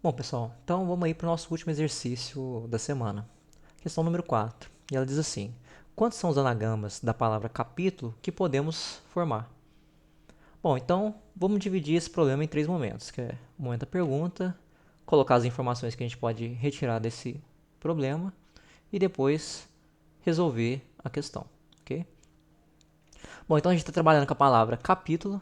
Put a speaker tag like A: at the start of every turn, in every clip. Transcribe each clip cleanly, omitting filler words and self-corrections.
A: Bom, pessoal, então vamos aí para o nosso último exercício da semana. Questão número 4. E ela diz assim: quantos são os anagramas da palavra capítulo que podemos formar? Bom, então vamos dividir esse problema em três momentos, que é o momento da pergunta, colocar as informações que a gente pode retirar desse problema e depois resolver a questão, ok? Bom, então a gente está trabalhando com a palavra capítulo.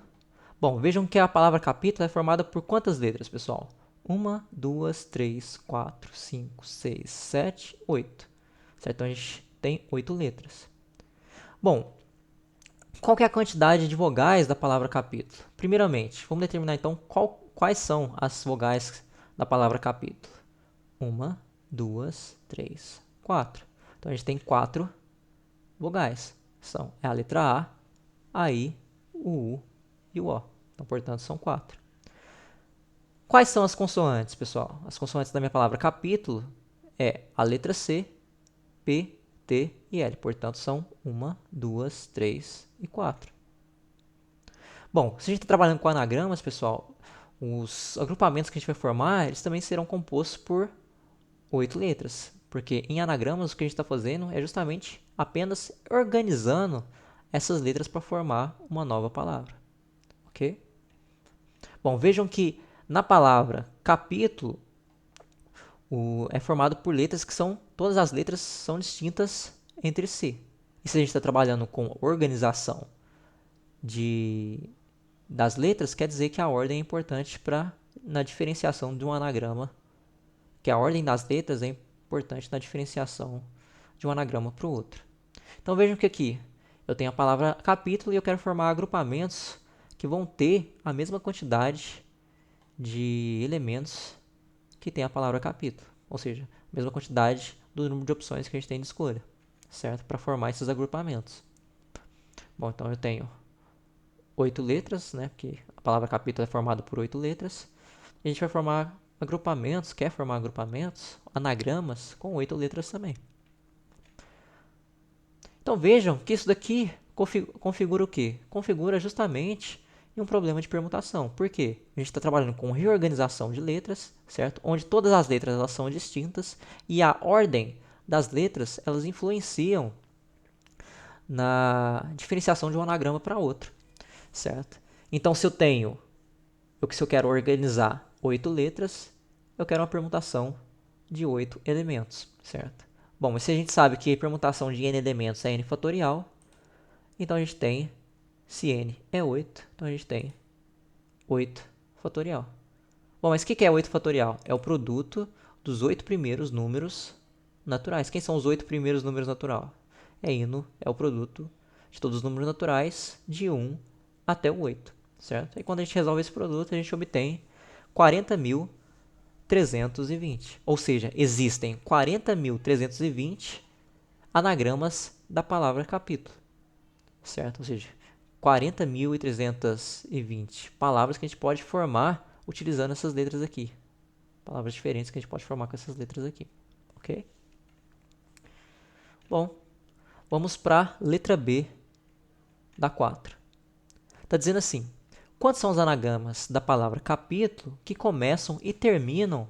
A: Bom, vejam que a palavra capítulo é formada por quantas letras, pessoal? Uma, duas, três, quatro, cinco, seis, sete, oito. Certo? Então a gente tem 8 letras. Bom, qual que é a quantidade de vogais da palavra capítulo? Primeiramente, vamos determinar então quais são as vogais da palavra capítulo. Uma, duas, três, quatro. Então a gente tem 4 vogais. É a letra A, I, o U e o O. Então, portanto, são 4. Quais são as consoantes, pessoal? As consoantes da minha palavra capítulo é a letra C, P, T e L. Portanto, são uma, duas, três e 4. Bom, se a gente está trabalhando com anagramas, pessoal, os agrupamentos que a gente vai formar, eles também serão compostos por 8 letras. Porque em anagramas, o que a gente está fazendo é justamente apenas organizando essas letras para formar uma nova palavra. Ok? Bom, vejam que na palavra capítulo, é formado por letras que são, todas as letras são distintas entre si. E se a gente está trabalhando com organização de, das letras, quer dizer que a ordem é importante na diferenciação de um anagrama, que a ordem das letras é importante na diferenciação de um anagrama para o outro. Então vejam que aqui eu tenho a palavra capítulo e eu quero formar agrupamentos que vão ter a mesma quantidade de elementos que tem a palavra capítulo, ou seja, a mesma quantidade do número de opções que a gente tem de escolha, certo? Para formar esses agrupamentos. Bom, então eu tenho 8 letras, né? Porque a palavra capítulo é formada por 8 letras. E a gente vai formar agrupamentos, quer formar agrupamentos, anagramas com 8 letras também. Então vejam que isso daqui configura o quê? Configura justamente um problema de permutação. Por quê? A gente está trabalhando com reorganização de letras, certo? Onde todas as letras elas são distintas e a ordem das letras elas influenciam na diferenciação de um anagrama para outro, certo? Então se eu quero organizar 8 letras, eu quero uma permutação de 8 elementos, certo? Bom, mas se a gente sabe que a permutação de n elementos é n fatorial, então a gente tem, se n é 8, então a gente tem 8 fatorial. Bom, mas o que é 8 fatorial? É o produto dos 8 primeiros números naturais. Quem são os 8 primeiros números naturais? É o produto de todos os números naturais de 1 até o 8, certo? E quando a gente resolve esse produto, a gente obtém 40.320. Ou seja, existem 40.320 anagramas da palavra capítulo, certo? Ou seja, 40.320 palavras que a gente pode formar utilizando essas letras aqui. Palavras diferentes que a gente pode formar com essas letras aqui, ok? Bom, vamos para a letra B da 4. Está dizendo assim: quantos são os anagramas da palavra capítulo que começam e terminam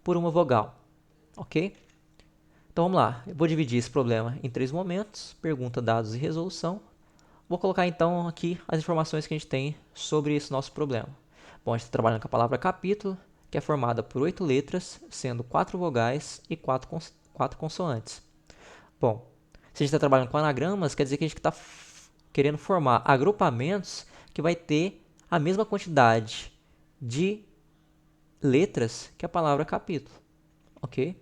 A: por uma vogal? Ok? Então vamos lá. Eu vou dividir esse problema em 3 momentos: pergunta, dados e resolução. Vou colocar então aqui as informações que a gente tem sobre esse nosso problema. Bom, a gente está trabalhando com a palavra capítulo, que é formada por 8 letras, sendo 4 vogais e 4 consoantes. Bom, se a gente está trabalhando com anagramas, quer dizer que a gente está querendo formar agrupamentos que vai ter a mesma quantidade de letras que a palavra capítulo, ok?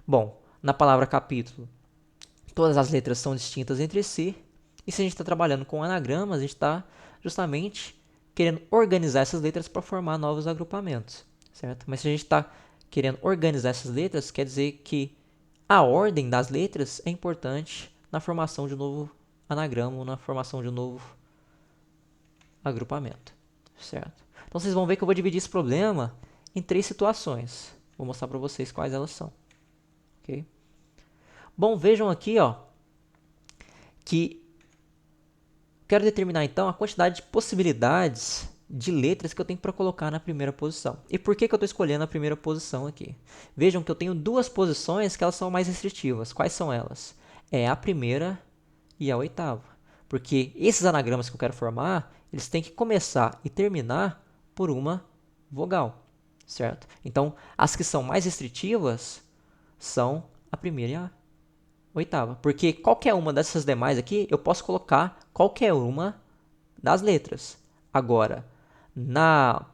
A: Bom, na palavra capítulo, todas as letras são distintas entre si, e se a gente está trabalhando com anagramas, a gente está justamente querendo organizar essas letras para formar novos agrupamentos, certo? Mas se a gente está querendo organizar essas letras, quer dizer que a ordem das letras é importante na formação de um novo anagrama ou na formação de um novo agrupamento, certo? Então vocês vão ver que eu vou dividir esse problema em 3 situações. Vou mostrar para vocês quais elas são, ok? Bom, vejam aqui, ó, que quero determinar então a quantidade de possibilidades de letras que eu tenho para colocar na primeira posição. E por que eu estou escolhendo a primeira posição aqui? Vejam que eu tenho duas posições que elas são mais restritivas. Quais são elas? É a primeira e a oitava. Porque esses anagramas que eu quero formar, eles têm que começar e terminar por uma vogal, certo? Então, as que são mais restritivas são a primeira e a oitava. Porque qualquer uma dessas demais aqui, eu posso colocar qualquer uma das letras. Agora, na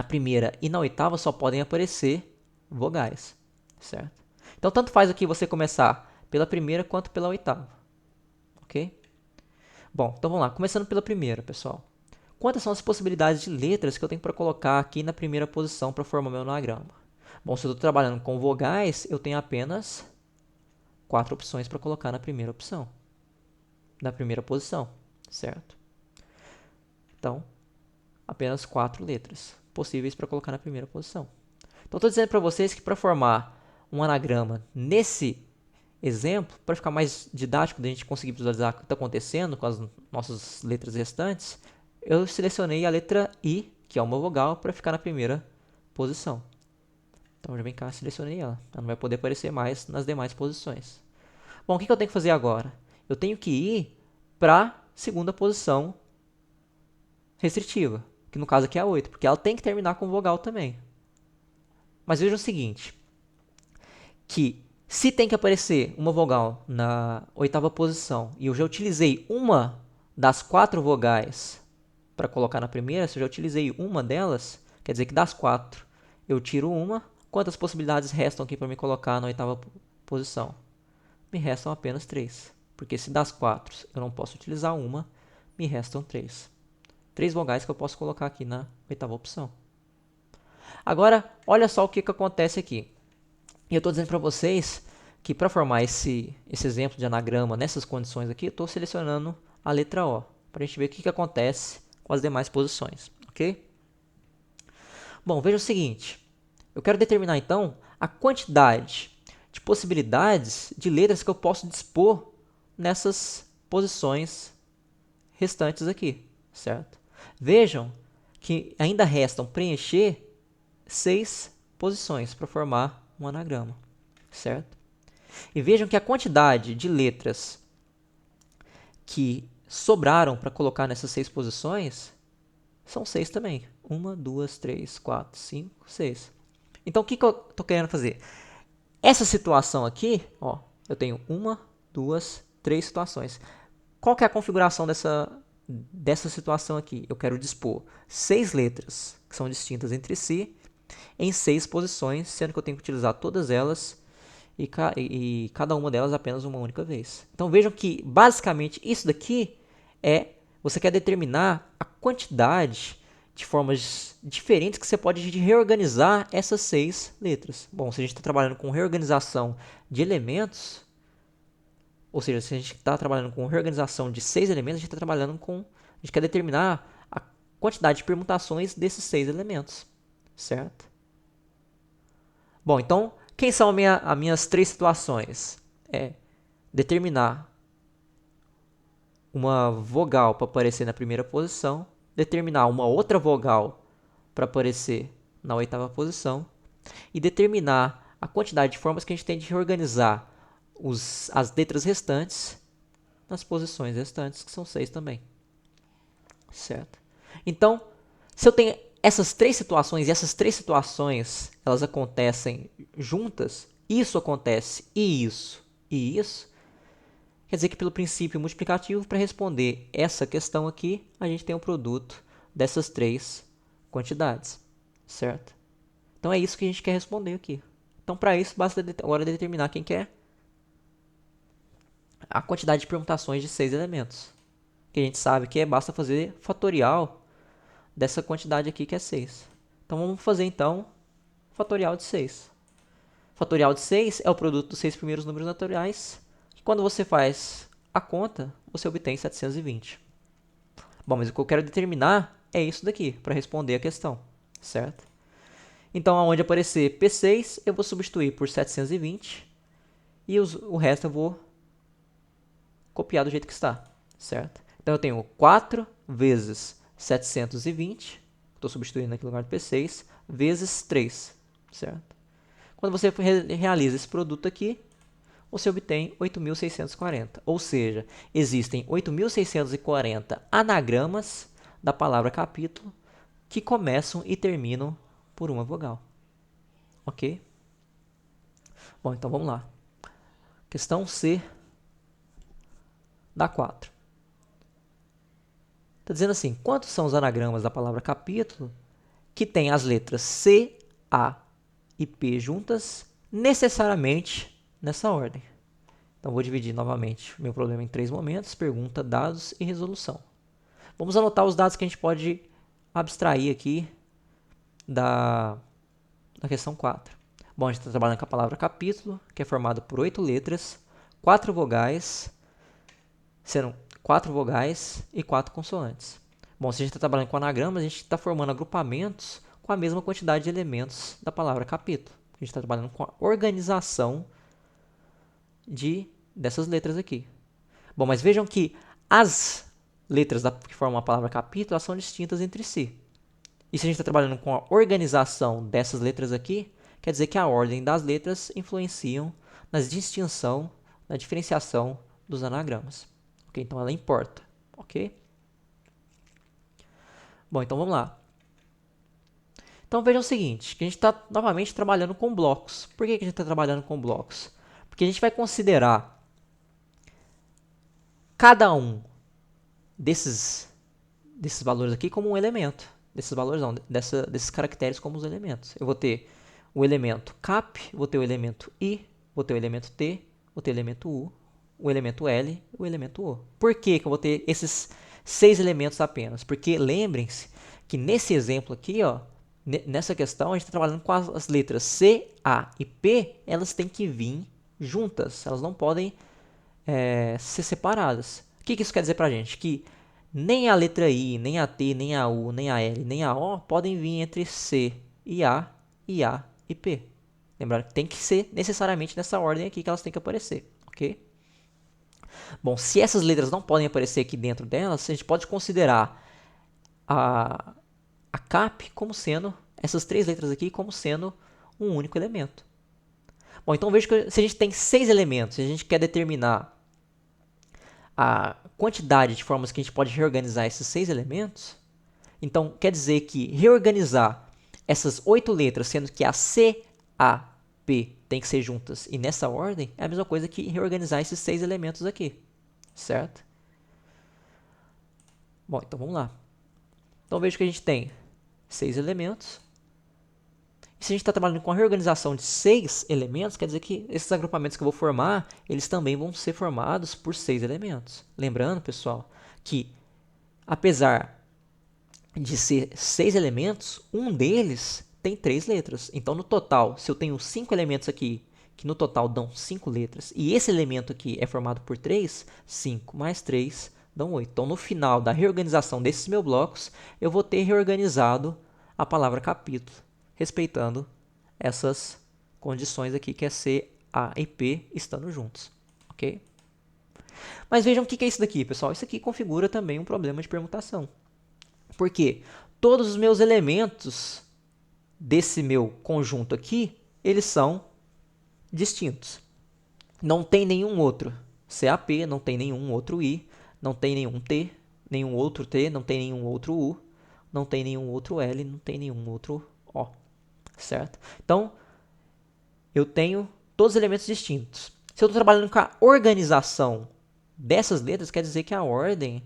A: primeira e na oitava só podem aparecer vogais, certo? Então, tanto faz aqui você começar pela primeira quanto pela oitava, ok? Bom, então vamos lá. Começando pela primeira, pessoal. Quantas são as possibilidades de letras que eu tenho para colocar aqui na primeira posição para formar meu anagrama? Bom, se eu estou trabalhando com vogais, eu tenho apenas 4 opções para colocar na primeira opção, na primeira posição, certo? Então, apenas 4 letras possíveis para colocar na primeira posição. Então, estou dizendo para vocês que para formar um anagrama nesse exemplo, para ficar mais didático, da gente conseguir visualizar o que está acontecendo com as nossas letras restantes, eu selecionei a letra I, que é uma vogal, para ficar na primeira posição. Então, já vem cá, selecionei ela. Ela não vai poder aparecer mais nas demais posições. Bom, o que eu tenho que fazer agora? Eu tenho que ir para a segunda posição restritiva, que no caso aqui é a 8, porque ela tem que terminar com vogal também. Mas veja o seguinte, que se tem que aparecer uma vogal na oitava posição e eu já utilizei uma das 4 vogais para colocar na primeira, se eu já utilizei uma delas, quer dizer que das 4 eu tiro uma, quantas possibilidades restam aqui para me colocar na oitava posição? Me restam apenas 3, porque se das 4 eu não posso utilizar uma, me restam 3. 3 vogais que eu posso colocar aqui na oitava opção. Agora, olha só o que acontece aqui. Eu estou dizendo para vocês que para formar esse exemplo de anagrama nessas condições aqui, eu estou selecionando a letra O, para a gente ver o que acontece com as demais posições, ok? Bom, veja o seguinte, eu quero determinar então a quantidade de possibilidades de letras que eu posso dispor nessas posições restantes aqui, certo? Vejam que ainda restam preencher 6 posições para formar um anagrama, certo? E vejam que a quantidade de letras que sobraram para colocar nessas 6 posições são 6 também. 1, 2, 3, 4, 5, 6. Então, o que eu estou querendo fazer? Essa situação aqui, ó, eu tenho 1, 2, 3 situações. Qual que é a configuração dessa situação aqui? Eu quero dispor 6 letras que são distintas entre si em 6 posições, sendo que eu tenho que utilizar todas elas e cada uma delas apenas uma única vez. Então vejam que basicamente isso daqui você quer determinar a quantidade de formas diferentes que você pode reorganizar essas 6 letras. Bom, se a gente está trabalhando com reorganização de elementos, ou seja, se a gente está trabalhando com reorganização de 6 elementos, a gente está trabalhando com, a gente quer determinar a quantidade de permutações desses 6 elementos, certo? Bom, então, quem são as minhas 3 situações? É determinar uma vogal para aparecer na primeira posição, determinar uma outra vogal para aparecer na oitava posição e determinar a quantidade de formas que a gente tem de reorganizar as letras restantes nas posições restantes, que são 6 também. Certo? Então, se eu tenho essas 3 situações, e essas 3 situações elas acontecem juntas, isso acontece e isso, quer dizer que pelo princípio multiplicativo, para responder essa questão aqui, a gente tem um produto dessas 3 quantidades, certo? Então é isso que a gente quer responder aqui. Então para isso, basta agora determinar quem quer a quantidade de permutações de 6 elementos. Que a gente sabe que basta fazer fatorial dessa quantidade aqui que é 6. Então vamos fazer então fatorial de 6. Fatorial de 6 é o produto dos 6 primeiros números naturais, que quando você faz a conta, você obtém 720. Bom, mas o que eu quero determinar é isso daqui, para responder a questão, certo? Então, aonde aparecer P6, eu vou substituir por 720, e o resto eu vou copiar do jeito que está, certo? Então, eu tenho 4 vezes 720, estou substituindo aqui no lugar do P6, vezes 3, certo? Quando você realiza esse produto aqui, você obtém 8.640. Ou seja, existem 8.640 anagramas da palavra capítulo que começam e terminam por uma vogal. Ok? Bom, então vamos lá. Questão C da 4. Está dizendo assim, quantos são os anagramas da palavra capítulo que tem as letras C, A e P juntas necessariamente nessa ordem? Então, vou dividir novamente o meu problema em 3 momentos, pergunta, dados e resolução. Vamos anotar os dados que a gente pode abstrair aqui da questão 4. Bom, a gente está trabalhando com a palavra capítulo, que é formada por 8 letras, 4 vogais, serão 4 vogais e 4 consoantes. Bom, se a gente está trabalhando com anagramas, a gente está formando agrupamentos com a mesma quantidade de elementos da palavra capítulo. A gente está trabalhando com a organização dessas letras aqui. Bom, mas vejam que as letras que formam a palavra capítulo elas são distintas entre si. E se a gente está trabalhando com a organização dessas letras aqui, quer dizer que a ordem das letras influenciam na distinção, na diferenciação dos anagramas. Okay? Então, ela importa. Ok? Bom, então vamos lá. Então, vejam o seguinte, que a gente está novamente trabalhando com blocos. Por que a gente está trabalhando com blocos? Porque a gente vai considerar cada um desses valores aqui como um elemento. Desses valores não, desses caracteres como os elementos. Eu vou ter o elemento cap, vou ter o elemento i, vou ter o elemento t, vou ter o elemento u, o elemento l e o elemento o. Por que eu vou ter esses 6 elementos apenas? Porque lembrem-se que nesse exemplo aqui, ó, nessa questão, a gente está trabalhando com as letras C, A e P, elas têm que vir juntas, elas não podem ser separadas. O que isso quer dizer para a gente? Que nem a letra I, nem a T, nem a U, nem a L, nem a O podem vir entre C e A e P. Lembrando que tem que ser necessariamente nessa ordem aqui que elas têm que aparecer, ok? Bom, se essas letras não podem aparecer aqui dentro delas, a gente pode considerar a CAP como sendo, essas 3 letras aqui, como sendo um único elemento. Bom, então veja que se a gente tem 6 elementos e a gente quer determinar a quantidade de formas que a gente pode reorganizar esses 6 elementos, então quer dizer que reorganizar essas 8 letras, sendo que a C, A, P tem que ser juntas e nessa ordem, é a mesma coisa que reorganizar esses 6 elementos aqui, certo? Bom, então vamos lá. Então veja que a gente tem 6 elementos. E se a gente está trabalhando com a reorganização de 6 elementos, quer dizer que esses agrupamentos que eu vou formar, eles também vão ser formados por 6 elementos. Lembrando, pessoal, que apesar de ser 6 elementos, um deles tem 3 letras. Então, no total, se eu tenho 5 elementos aqui, que no total dão 5 letras, e esse elemento aqui é formado por 3, 5 mais 3 dão 8. Então, no final da reorganização desses meus blocos, eu vou ter reorganizado a palavra capítulo, respeitando essas condições aqui, que é C, A e P estando juntos. Ok? Mas vejam o que é isso daqui, pessoal. Isso aqui configura também um problema de permutação. Porque todos os meus elementos desse meu conjunto aqui, eles são distintos. Não tem nenhum outro CAP, não tem nenhum outro I, não tem nenhum T, nenhum outro T, não tem nenhum outro U, não tem nenhum outro L, não tem nenhum outro O. Certo? Então, eu tenho todos os elementos distintos. Se eu estou trabalhando com a organização dessas letras, quer dizer que a ordem,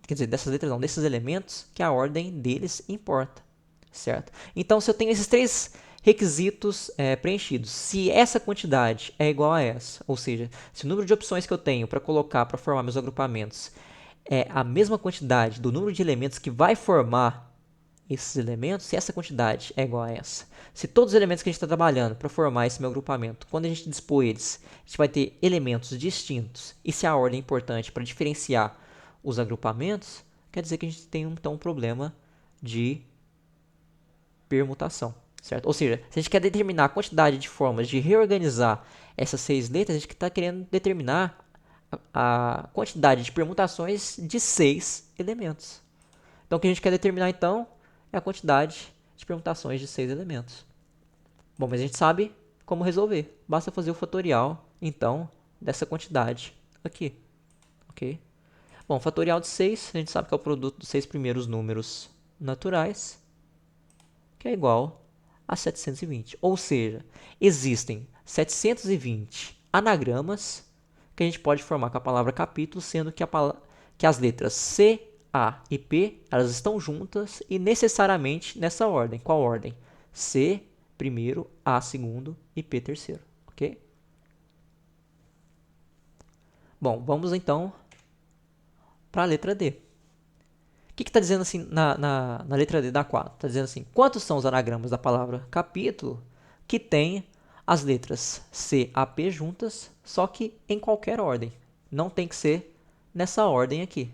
A: quer dizer, dessas letras não, desses elementos, que a ordem deles importa. Certo? Então, se eu tenho esses 3 requisitos preenchidos, se essa quantidade é igual a essa, ou seja, se o número de opções que eu tenho para colocar, para formar meus agrupamentos, é a mesma quantidade do número de elementos que vai formar esses elementos, se essa quantidade é igual a essa, se todos os elementos que a gente está trabalhando para formar esse meu agrupamento, quando a gente dispor eles, a gente vai ter elementos distintos, e se a ordem é importante para diferenciar os agrupamentos, quer dizer que a gente tem então um problema de permutação, certo? Ou seja, se a gente quer determinar a quantidade de formas de reorganizar essas 6 letras, a gente está querendo determinar a quantidade de permutações de 6 elementos. Então, o que a gente quer determinar, então, é a quantidade de permutações de 6 elementos. Bom, mas a gente sabe como resolver. Basta fazer o fatorial, então, dessa quantidade aqui. Ok? Bom, fatorial de 6, a gente sabe que é o produto dos 6 primeiros números naturais, que é igual a 720. Ou seja, existem 720 anagramas que a gente pode formar com a palavra capítulo, sendo que as letras C, A e P, elas estão juntas e necessariamente nessa ordem. Qual ordem? C primeiro, A segundo e P terceiro. Ok? Bom, vamos então para a letra D. O que está dizendo assim na letra D da 4? Está dizendo assim, quantos são os anagramas da palavra capítulo que tem as letras C, A, P juntas, só que em qualquer ordem. Não tem que ser nessa ordem aqui.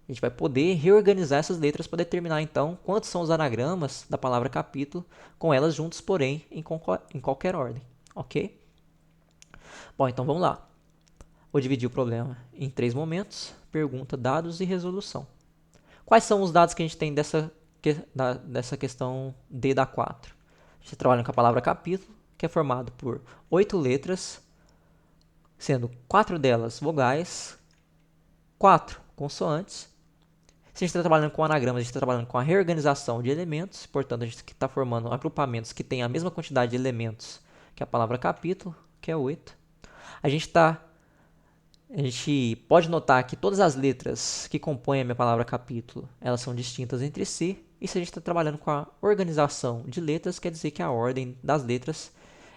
A: A gente vai poder reorganizar essas letras para determinar, então, quantos são os anagramas da palavra capítulo com elas juntas, porém, em qualquer ordem. Ok? Bom, então vamos lá. Vou dividir o problema em 3 momentos: pergunta, dados e resolução. Quais são os dados que a gente tem dessa questão D da 4? A gente trabalha com a palavra capítulo, que é formado por 8 letras, sendo 4 delas vogais, 4 consoantes. Se a gente está trabalhando com anagramas, a gente está trabalhando com a reorganização de elementos, portanto, a gente está formando agrupamentos que têm a mesma quantidade de elementos que a palavra capítulo, que é 8. A gente pode notar que todas as letras que compõem a minha palavra capítulo, elas são distintas entre si. E se a gente está trabalhando com a organização de letras, quer dizer que a ordem das letras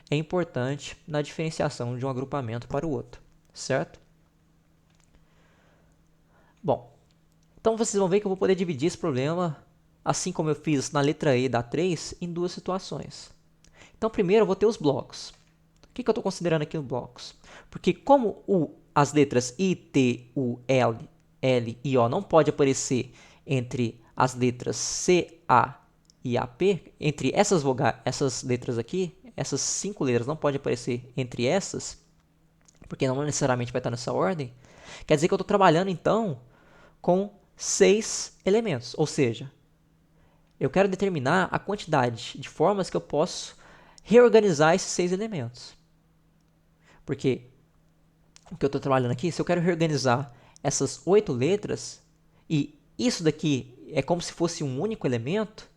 A: é importante na diferenciação de um agrupamento para o outro, certo? Bom, então vocês vão ver que eu vou poder dividir esse problema, assim como eu fiz na letra E da 3, em 2 situações. Então, primeiro eu vou ter os blocos. O que eu estou considerando aqui os blocos? Porque como as letras I, T, U, L e O não pode aparecer entre as letras C, A e AP, entre essas letras aqui, essas 5 letras não podem aparecer entre essas, porque não necessariamente vai estar nessa ordem, quer dizer que eu estou trabalhando, então, com 6 elementos. Ou seja, eu quero determinar a quantidade de formas que eu posso reorganizar esses 6 elementos. Porque o que eu estou trabalhando aqui, se eu quero reorganizar essas 8 letras, e isso daqui é como se fosse um único elemento,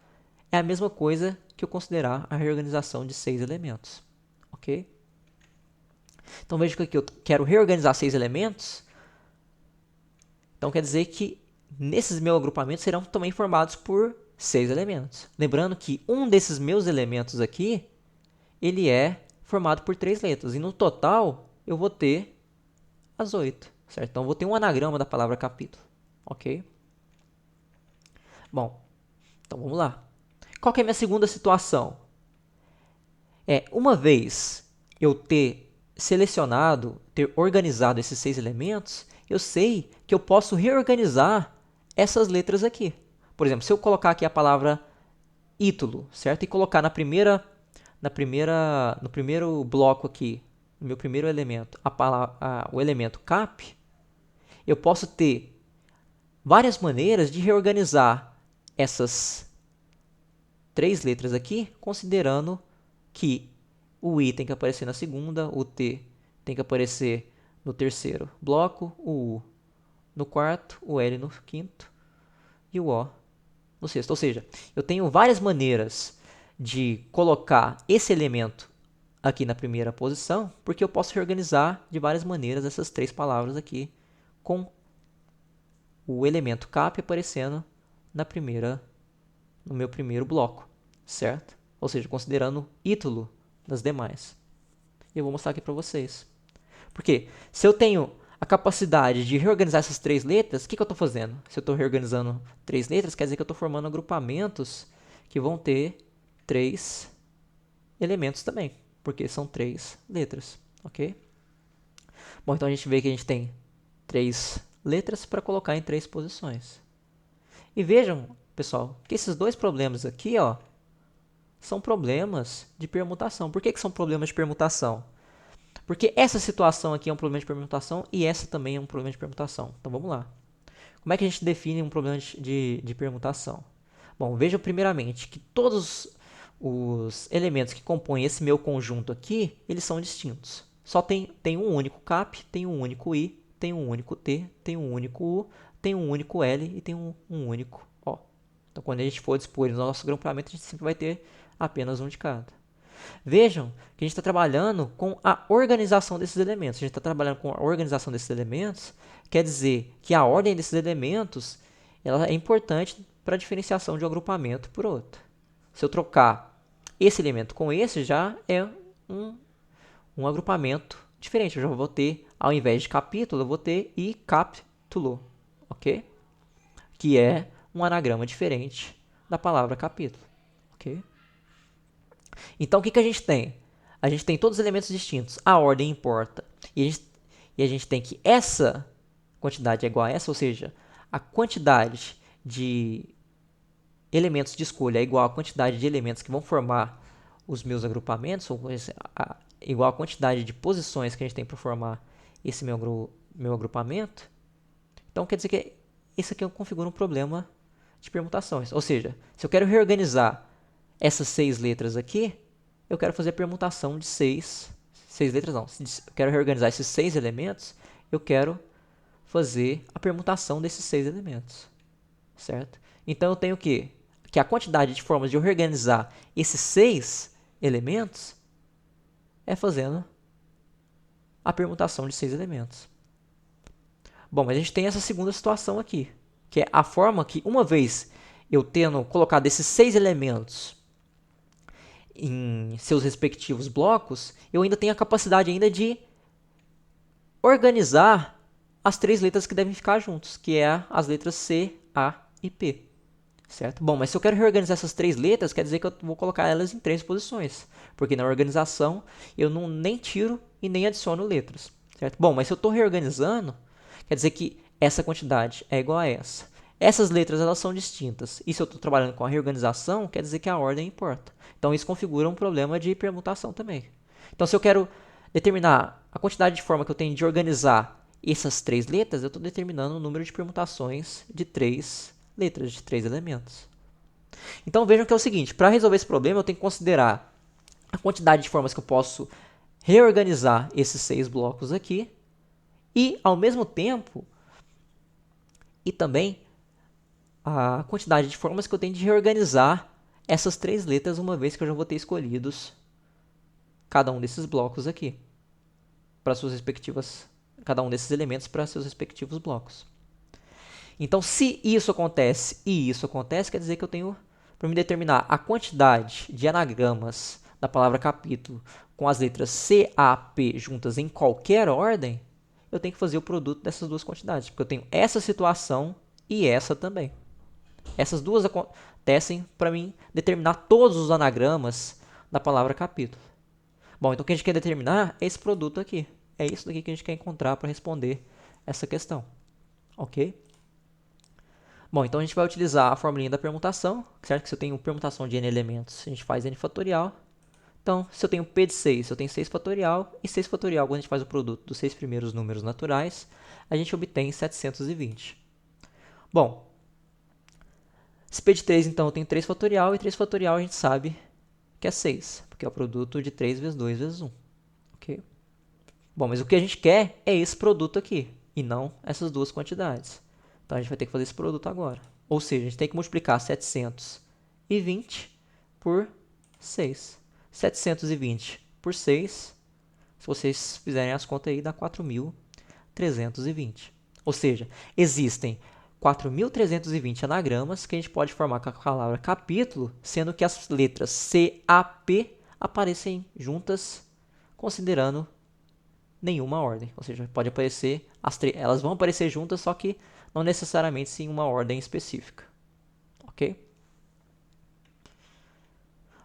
A: é a mesma coisa que eu considerar a reorganização de 6 elementos. Ok? Então veja que aqui eu quero reorganizar 6 elementos, então quer dizer que nesses meus agrupamentos serão também formados por 6 elementos. Lembrando que um desses meus elementos aqui, ele é formado por 3 letras, e no total eu vou ter as 8, certo? Então, eu vou ter um anagrama da palavra capítulo, ok? Bom, então vamos lá. Qual que é a minha segunda situação? Uma vez eu ter selecionado, ter organizado esses 6 elementos, eu sei que eu posso reorganizar essas letras aqui. Por exemplo, se eu colocar aqui a palavra ítulo, certo? E colocar no primeiro bloco aqui, no meu primeiro elemento, o elemento cap, eu posso ter várias maneiras de reorganizar essas 3 letras aqui, considerando que o I tem que aparecer na segunda, o T tem que aparecer no terceiro bloco, o U no quarto, o L no quinto e o O no sexto. Ou seja, eu tenho várias maneiras de colocar esse elemento aqui na primeira posição, porque eu posso reorganizar de várias maneiras essas 3 palavras aqui, com o elemento cap aparecendo no meu primeiro bloco, certo? Ou seja, considerando ítulo das demais. Eu vou mostrar aqui para vocês. Porque se eu tenho a capacidade de reorganizar essas 3 letras, o que eu estou fazendo? Se eu estou reorganizando 3 letras, quer dizer que eu estou formando agrupamentos que vão ter 3 elementos também, porque são 3 letras, ok? Bom, então a gente vê que a gente tem 3 letras para colocar em 3 posições. E vejam, pessoal, que esses 2 problemas aqui, ó, são problemas de permutação. Por que são problemas de permutação? Porque essa situação aqui é um problema de permutação e essa também é um problema de permutação. Então vamos lá. Como é que a gente define um problema de permutação? Bom, veja primeiramente que todos os elementos que compõem esse meu conjunto aqui, eles são distintos. Só tem um único cap, tem um único i, tem um único t, tem um único u, tem um único l e tem um único o. Então, quando a gente for dispor no nosso grupamento, a gente sempre vai ter apenas um de cada. Vejam que a gente está trabalhando com a organização desses elementos. A gente está trabalhando com a organização desses elementos, quer dizer que a ordem desses elementos ela é importante para a diferenciação de um agrupamento por outro. Se eu trocar esse elemento com esse, já é um agrupamento diferente. Eu já vou ter, ao invés de capítulo, eu vou ter i capítulo, ok? Que é um anagrama diferente da palavra capítulo, ok? Então, o que a gente tem? A gente tem todos os elementos distintos. A ordem importa. E a gente tem que essa quantidade é igual a essa, ou seja, a quantidade de elementos de escolha é igual à quantidade de elementos que vão formar os meus agrupamentos, ou igual à quantidade de posições que a gente tem para formar esse meu agrupamento. Então, quer dizer que esse aqui configura um problema de permutações. Ou seja, se eu quero reorganizar essas 6 letras aqui, eu quero fazer a permutação de 6 letras não. Se eu quero reorganizar esses 6 elementos, eu quero fazer a permutação desses 6 elementos, certo? Então eu tenho que a quantidade de formas de eu reorganizar esses 6 elementos é fazendo a permutação de 6 elementos. Bom, mas a gente tem essa segunda situação aqui, que é a forma que, uma vez eu tendo colocado esses 6 elementos em seus respectivos blocos, eu ainda tenho a capacidade ainda de organizar as 3 letras que devem ficar juntos, que é as letras C, A e P. Certo? Bom, mas se eu quero reorganizar essas 3 letras, quer dizer que eu vou colocar elas em 3 posições, porque na organização eu nem tiro e nem adiciono letras. Certo? Bom, mas se eu estou reorganizando, quer dizer que essa quantidade é igual a essa. Essas letras elas são distintas. E se eu estou trabalhando com a reorganização, quer dizer que a ordem importa. Então isso configura um problema de permutação também. Então se eu quero determinar a quantidade de forma que eu tenho de organizar essas 3 letras, eu estou determinando o número de permutações de 3 letras, de 3 elementos. Então vejam que é o seguinte, para resolver esse problema eu tenho que considerar a quantidade de formas que eu posso reorganizar esses 6 blocos aqui e, ao mesmo tempo, e também a quantidade de formas que eu tenho de reorganizar essas 3 letras, uma vez que eu já vou ter escolhidos cada um desses blocos aqui, para suas respectivas, cada um desses elementos para seus respectivos blocos. Então, se isso acontece e isso acontece, quer dizer que eu tenho, para me determinar a quantidade de anagramas da palavra capítulo com as letras C, A, P juntas em qualquer ordem, eu tenho que fazer o produto dessas duas quantidades, porque eu tenho essa situação e essa também. Essas duas acontecem para mim determinar todos os anagramas da palavra capítulo. Bom, então o que a gente quer determinar é esse produto aqui. É isso daqui que a gente quer encontrar para responder essa questão. Ok? Bom, então a gente vai utilizar a formulinha da permutação, certo? Que se eu tenho permutação de n elementos, a gente faz n fatorial. Então, se eu tenho p de 6, eu tenho 6 fatorial, e 6 fatorial, quando a gente faz o produto dos 6 primeiros números naturais, a gente obtém 720. Bom, se p de 3, então, eu tenho 3 fatorial, e 3 fatorial a gente sabe que é 6, porque é o produto de 3 vezes 2 vezes 1. Ok? Bom, mas o que a gente quer é esse produto aqui, e não essas duas quantidades. Então, a gente vai ter que fazer esse produto agora. Ou seja, a gente tem que multiplicar 720 por 6. 720 por 6, se vocês fizerem as contas aí, dá 4.320. Ou seja, existem 4.320 anagramas que a gente pode formar com a palavra capítulo, sendo que as letras C, A, P aparecem juntas, considerando nenhuma ordem. Ou seja, pode aparecer, elas vão aparecer juntas, só que não necessariamente em uma ordem específica. Ok?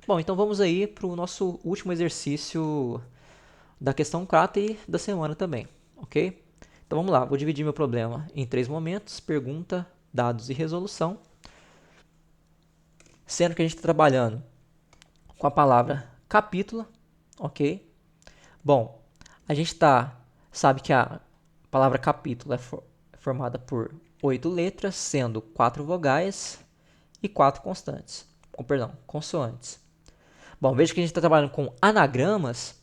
A: Bom, então vamos aí para o nosso último exercício da questão 4 e da semana também, ok? Então vamos lá, vou dividir meu problema em 3 momentos, pergunta, dados e resolução. Sendo que a gente está trabalhando com a palavra capítulo, ok? Bom, a gente sabe que a palavra capítulo é formada por 8 letras, sendo 4 vogais e 4 constantes. Consoantes. Bom, veja que a gente está trabalhando com anagramas.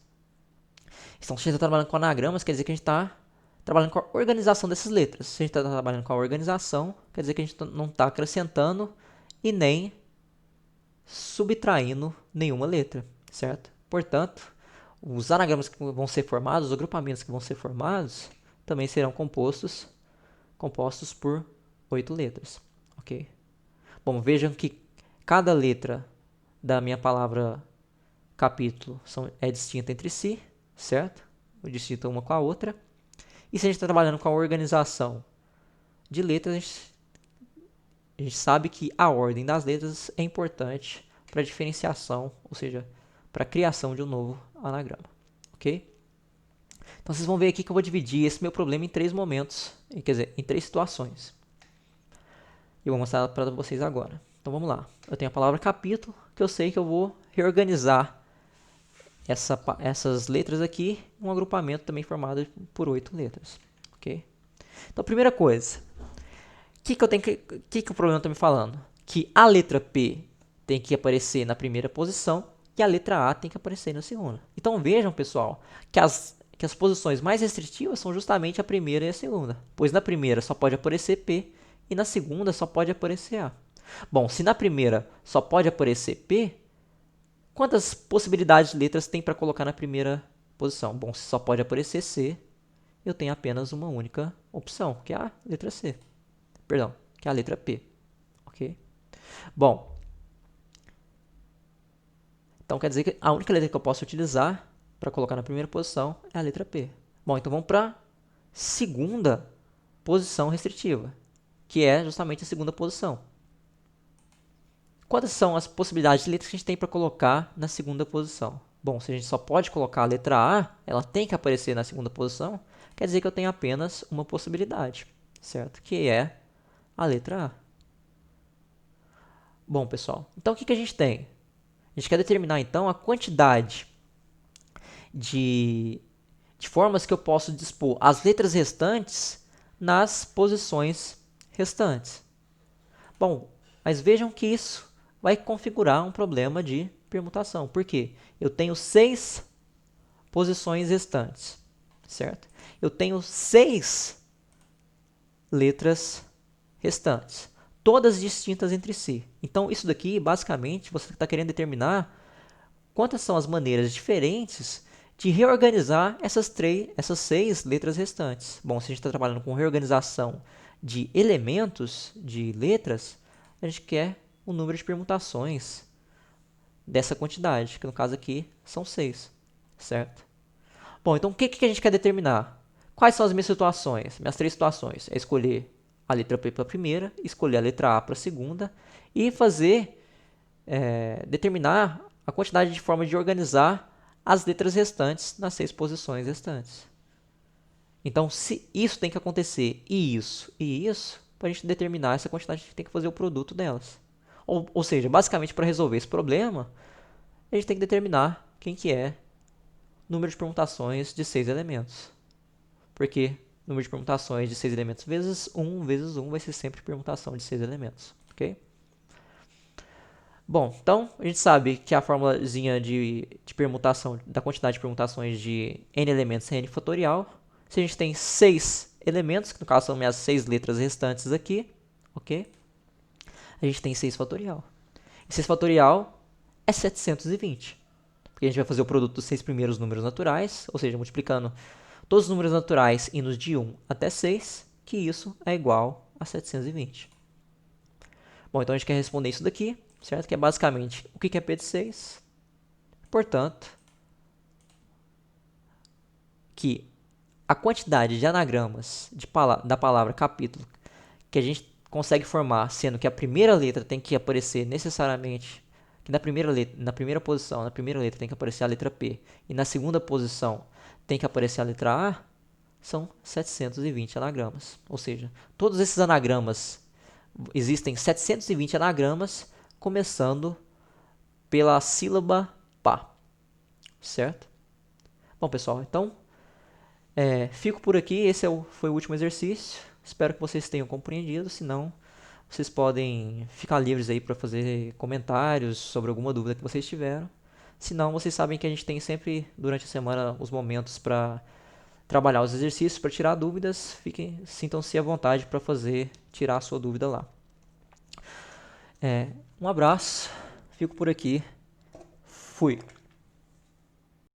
A: Então, se a gente está trabalhando com anagramas, quer dizer que a gente está trabalhando com a organização dessas letras. Se a gente está trabalhando com a organização, quer dizer que a gente não está acrescentando e nem subtraindo nenhuma letra, certo? Portanto, os anagramas que vão ser formados, os agrupamentos que vão ser formados, também serão compostos por 8 letras, ok? Bom, vejam que cada letra da minha palavra capítulo é distinta entre si, certo? Distinta uma com a outra. E se a gente está trabalhando com a organização de letras, a gente sabe que a ordem das letras é importante para a diferenciação, ou seja, para a criação de um novo anagrama, ok? Então vocês vão ver aqui que eu vou dividir esse meu problema em 3 momentos, quer dizer, em 3 situações. E eu vou mostrar para vocês agora. Então vamos lá. Eu tenho a palavra capítulo, que eu sei que eu vou reorganizar essas letras aqui em um agrupamento também formado por 8 letras, ok? Então, primeira coisa, que o problema está me falando? Que a letra P tem que aparecer na primeira posição e a letra A tem que aparecer na segunda. Então, vejam, pessoal, que as posições mais restritivas são justamente a primeira e a segunda, pois na primeira só pode aparecer P e na segunda só pode aparecer A. Bom, se na primeira só pode aparecer P, quantas possibilidades de letras tem para colocar na primeira posição? Bom, se só pode aparecer C, eu tenho apenas uma única opção, que é a letra C. Perdão, que é a letra P. Ok? Bom, então quer dizer que a única letra que eu posso utilizar para colocar na primeira posição é a letra P. Bom, então vamos para a segunda posição restritiva, que é justamente a segunda posição. Quantas são as possibilidades de letras que a gente tem para colocar na segunda posição? Bom, se a gente só pode colocar a letra A, ela tem que aparecer na segunda posição, quer dizer que eu tenho apenas uma possibilidade, certo? Que é a letra A. Bom, pessoal, então o que a gente tem? A gente quer determinar, então, a quantidade de formas que eu posso dispor as letras restantes nas posições restantes. Bom, mas vejam que isso vai configurar um problema de permutação. Por quê? Eu tenho 6 posições restantes, certo? Eu tenho 6 letras restantes, todas distintas entre si. Então, isso daqui, basicamente, você está querendo determinar quantas são as maneiras diferentes de reorganizar essas 6 letras restantes. Bom, se a gente está trabalhando com reorganização de elementos de letras, a gente quer o número de permutações dessa quantidade, que no caso aqui são 6, certo? Bom, então o que a gente quer determinar? Quais são as minhas situações? Minhas 3 situações é escolher a letra P para a primeira, escolher a letra A para a segunda e determinar a quantidade de formas de organizar as letras restantes nas 6 posições restantes. Então, se isso tem que acontecer e isso, para a gente determinar essa quantidade, a gente tem que fazer o produto delas. Ou seja, basicamente, para resolver esse problema, a gente tem que determinar quem que é o número de permutações de 6 elementos. Porque o número de permutações de 6 elementos vezes 1 vai ser sempre permutação de 6 elementos. Ok? Bom, então a gente sabe que a formulazinha de permutação, da quantidade de permutações de n elementos é n fatorial. Se a gente tem 6 elementos, que no caso são minhas 6 letras restantes aqui, ok? A gente tem 6 fatorial. E 6 fatorial é 720. Porque a gente vai fazer o produto dos 6 primeiros números naturais, ou seja, multiplicando todos os números naturais indo de 1 até 6, que isso é igual a 720. Bom, então a gente quer responder isso daqui, certo? Que é basicamente o que é P de 6. Portanto, que a quantidade de anagramas da palavra capítulo que a gente consegue formar, sendo que a primeira letra tem que aparecer necessariamente, que na primeira letra tem que aparecer a letra P, e na segunda posição tem que aparecer a letra A, são 720 anagramas. Ou seja, todos esses anagramas, existem 720 anagramas, começando pela sílaba pá, certo? Bom, pessoal, então, fico por aqui. Esse foi o último exercício. Espero que vocês tenham compreendido, se não, vocês podem ficar livres aí para fazer comentários sobre alguma dúvida que vocês tiveram. Se não, vocês sabem que a gente tem sempre durante a semana os momentos para trabalhar os exercícios, para tirar dúvidas. Sintam-se à vontade para tirar a sua dúvida lá. Um abraço, fico por aqui, fui!